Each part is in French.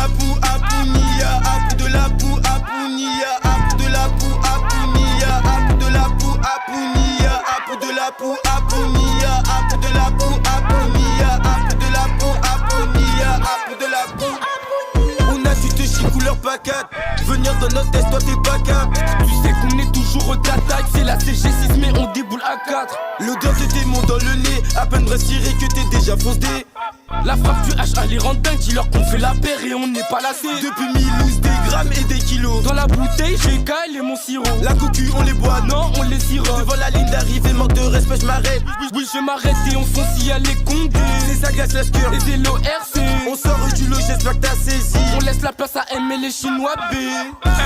la poux à Pounia, à de la poux à Pounia, à de la poux à Pounia, à de la poux à Pounia, à de la poux à Pounia, à de la poux à Pounia, à de la poux à Pounia, à de la poux. On a du te couleur patate. Venir dans notre test, toi t'es pas cap. Tu sais qu'on est toujours au d'attaque. C'est la CG6 mais on déboule à 4. L'odeur de démon dans le nez. À peine retiré que t'es déjà foncé. La frappe du H à les rend dingues. Dis-leur qu'on fait la paire et on n'est pas lassé. Depuis 1000 lousses, des grammes et des kilos. Dans la bouteille, j'ai Kyle et mon sirop. La cocu, on les boit, non, on les sirote. Devant la ligne d'arrivée, manque de respect, je m'arrête. Oui, je m'arrête et on fonce y aller condé. C'est ça glace la cœur. Les LORC. On sort du lot, j'espère que t'as saisi. On laisse la place à M et les Chinois B.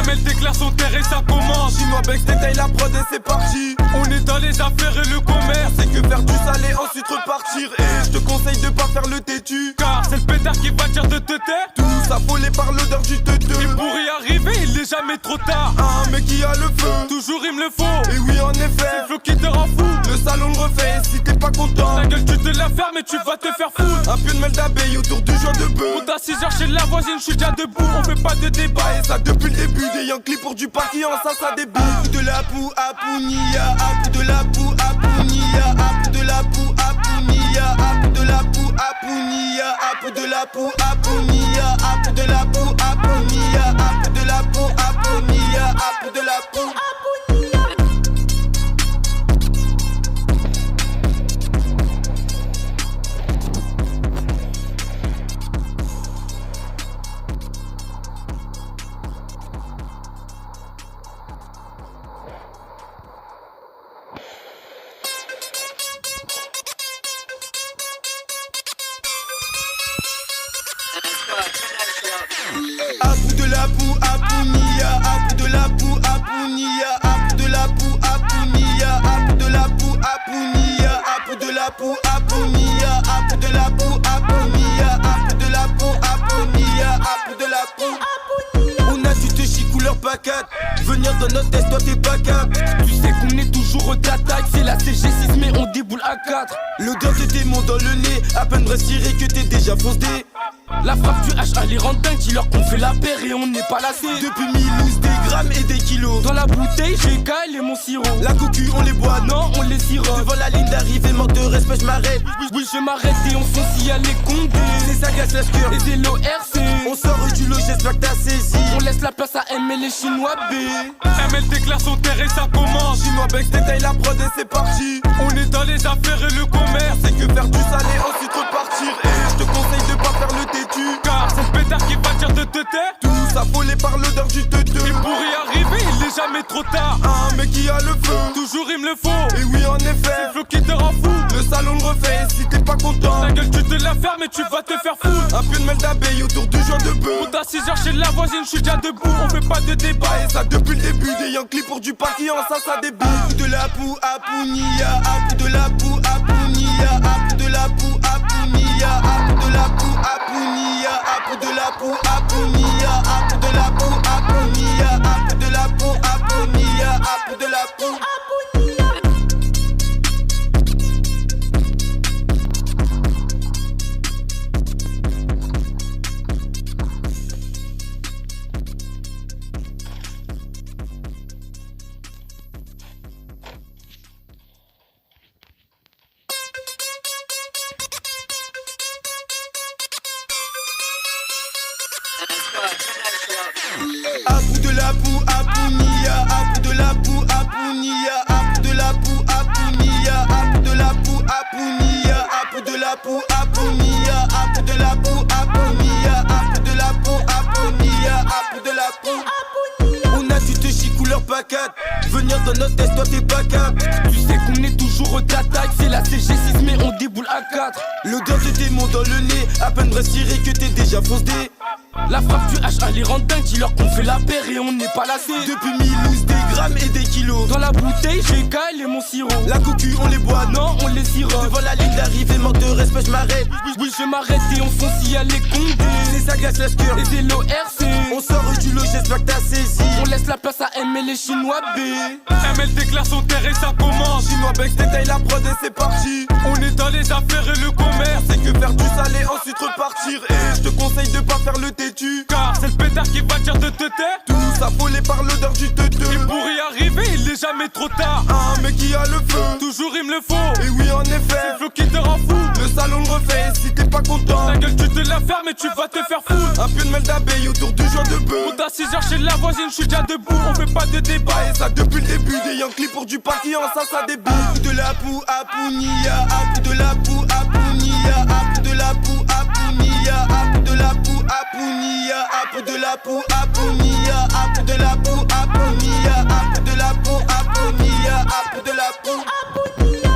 ML déclare son terre et ça commence. Chinois Bex détaille la prod et c'est parti. On est dans les affaires et le commerce. C'est que faire du salé, ensuite repartir. Et je te conseille de pas faire le têtu. Car c'est le pétard qui va dire de te taire. Tous affolés par l'odeur du teuteux. Et pour y arriver, il est jamais trop tard. Un mec qui a le feu, toujours il me le faut. Et oui en effet, c'est le flow qui te rend fou. Le salon le refait, si t'es pas content. Ta gueule tu te la fermes et tu vas te faire foutre. Un peu de mel d'abeille autour du joint de bœuf. On t'a 6h chez la voisine, je suis déjà debout. On fait pas de débat. Et ça depuis le début, des Yankees pour du papillon, ça débute. De la poux à Pounia, à de la poux à Pounia, à de la poux à Pounia, à de la poux à Pounia, à de la poux à Pounia, à de la poux à Pounia, à de la poux à Pounia, à de la poux à Pounia. À bout de la poux à Pounia, à bout de la poux à Pounia, à bout de la poux à Pounia, à bout de la poux à Pounia, à bout de la poux à Pounia, à bout de la poux à Pounia, à bout de la poux à Pounia, à bout de la poux à Pounia. On a du te couleur patate. Venir dans notre test, toi t'es pas cap. Tu sais qu'on est toujours au d'attaque. C'est la CG6 mais on déboule à 4. L'odeur de démon dans le nez. À peine retiré que t'es déjà foncé. La frappe du H à les rend dingues. Dis-leur qu'on fait la paire et on n'est pas lassé. Depuis 1000 lousses, des grammes et des kilos. Dans la bouteille, j'ai Kyle et mon sirop. La cocu, on les boit, non, on les sirote. Devant la ligne d'arrivée, manque de respect, je m'arrête. Oui, je m'arrête et on fonce y aller condé. C'est ça glace la cœur. Les LORC. On sort du lot, j'espère que t'as saisi. On laisse la place à M et les Chinois B. ML déclare son terre et ça commence. Chinois Bex détaille la prod et c'est parti. On est dans les affaires et le commerce. C'est que faire du salé, ensuite repartir. Et je te conseille de pas faire le têtu. Car c'est le pétard qui va dire de te taire. Tous affolés par l'odeur du teuteux. Et pour y arriver, il est jamais trop tard. Un mec qui a le feu, toujours il me le faut. Et oui en effet, c'est le flow qui te rend fou. Le salon le refait, si t'es pas content. Ta gueule tu te la fermes et tu vas te faire foutre. Un peu de mel d'abeille autour du joint de bœuf. On t'a 6h chez la voisine, je suis déjà debout. On fait pas de débat. Et ça depuis le début, des Yankees pour du papillon, ça débute. De la poux à Pounia, à de la poux à Pounia, à de la poux à Pounia, à de la poux à Pounia, à de la poux à Pounia, à de la poux à Pounia, à de la poux à Pounia, à de la poux à Pounia. À bout de la poux à Pounia, à bout de la poux à Pounia, à bout de la poux à Pounia, à bout de la poux à Pounia, à bout de la poux à Pounia, à bout de la poux à Pounia, à bout de la poux à Pounia, à bout de la poux à Pounia. On a du te couleur patate. Venir dans notre test, toi t'es pas cap. Tu sais qu'on est toujours au d'attaque. C'est la CG6 mais on déboule à 4. L'odeur de démon dans le nez. À peine retiré que t'es déjà foncé. La frappe du H à les rend dingues. Dis-leur qu'on fait la paire et on n'est pas lassé. Depuis 1000 lousses, des grammes et des kilos. Dans la bouteille, j'ai Kyle et mon sirop. La cocu, on les boit, non, on les sirote. Devant la ligne d'arrivée, manque de respect, je m'arrête. Oui, je m'arrête et on fonce y aller condé. C'est ça glace la cœur. Les LORC. On sort du lot, j'espère que t'as saisi. On laisse la place à M et les Chinois B. ML déclare son terre et ça commence. Chinois Bex détaille la prod et c'est parti. On est dans les affaires et le commerce. C'est que faire du salé, ensuite repartir. Et je te conseille de pas faire le têtu. Car c'est le pétard qui va dire de te taire. Tout s'affolé par l'odeur du teuteux. Et pour y arriver, il est jamais trop tard. Un mec qui a le feu, Toujours il me le faut. et oui en effet, Le flow qui te rend fou. le salon le refait si t'es pas content. Ta gueule tu te la fermes et tu vas te faire foutre. Un peu de mal d'abeille autour du joint de bœuf. On t'a 6h chez la voisine, je suis déjà debout. On fait pas de débat. Et ça depuis le début, des Yankees pour du papillon, ça débute. Apou de la poux, apounia, apou de la poux, apounia, apou de la poux, apounia, apou de la poux, apounia, apou de la poux, apounia, apou de la poux, apounia, apou de la poux, apounia, apou de la poux, apounia.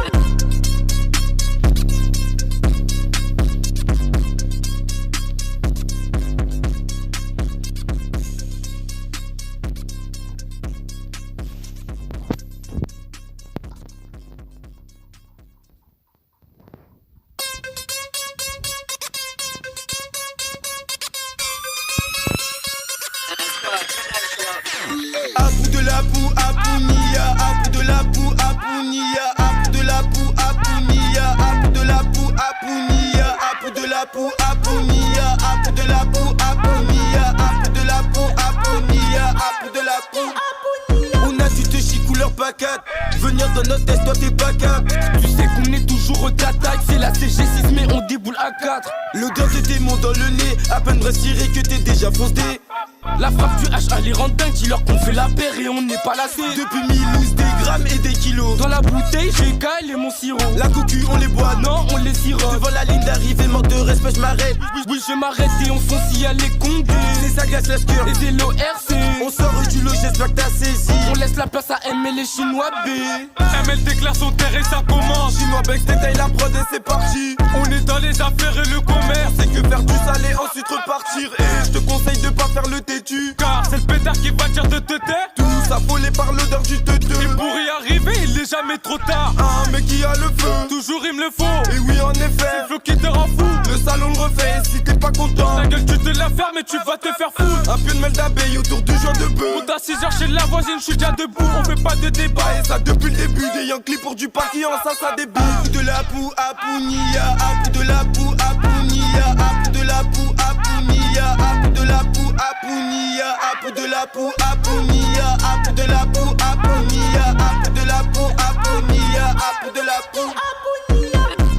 Apou de la poux, apounia, apou de la poux, apounia, apou de la poux, apounia, apou de la poux, apounia, apou de la poux, apounia, apou de la poux, apounia, apou de la poux, apounia, apou de la poux. On a du touchy couleur patate. Venir dans notre test, toi t'es pas cap. Tu sais qu'on est toujours d'attaque. C'est la CG6 mais on déboule à 4. L'odeur de démon dans le nez, à peine retiré que t'es déjà foncé. La frappe du H à les rend dingues. Dis-leur qu'on fait la paire et on n'est pas lassé. Depuis 1000 lousses, des grammes et des kilos. Dans la bouteille j'ai Kyle et mon sirop. La cocu on les boit, Non on les sirote. devant la ligne d'arrivée, manque de respect, je m'arrête. Oui je m'arrête et on fonce y aller condé. C'est ça glace l'escure. Et c'est l'ORC. On sort du lot, j'espère que t'as saisi. On laisse la place à M et les Chinois B. ML déclare son terre et ça commence. Chinois Bex détaille la prod et c'est parti. On est dans les affaires et le commerce. C'est que faire du salé, ensuite repartir. Et je te conseille de pas faire le têtu. Car c'est le pétard qui va dire de te taire. Tout s'affolé par l'odeur du teuteux. Et pour y arriver, il est jamais trop tard. Un mec qui a le feu, Toujours il me le faut. et oui en effet, Le flow qui te rend fou. le salon le refait si t'es pas content. Ta gueule tu te la fermes et tu vas te faire foutre. Un peu de mal d'abeille autour du joint de On bœuf. t'a 6h chez la voisine, je suis déjà debout. On fait pas de débat. Et ça depuis le début, des Yankees pour du papillon, ça débute. Apou de la poux, apounia, apou de la poux, apounia, apou de la poux, apounia, apou de la poux, apounia, apou de la poux, apounia, apou de la poux, apounia, apou de la poux, apounia, apou de la poux, apounia.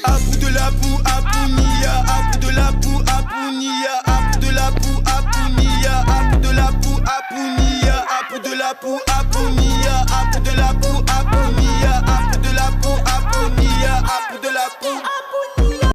Apou de la poux, apounia, apou de la poux, apounia, apou de la poux, apounia, apou de la poux, apounia, apou de la poux, apounia, apou de la poux, apounia, apou de la poux, apounia, apou de la poux.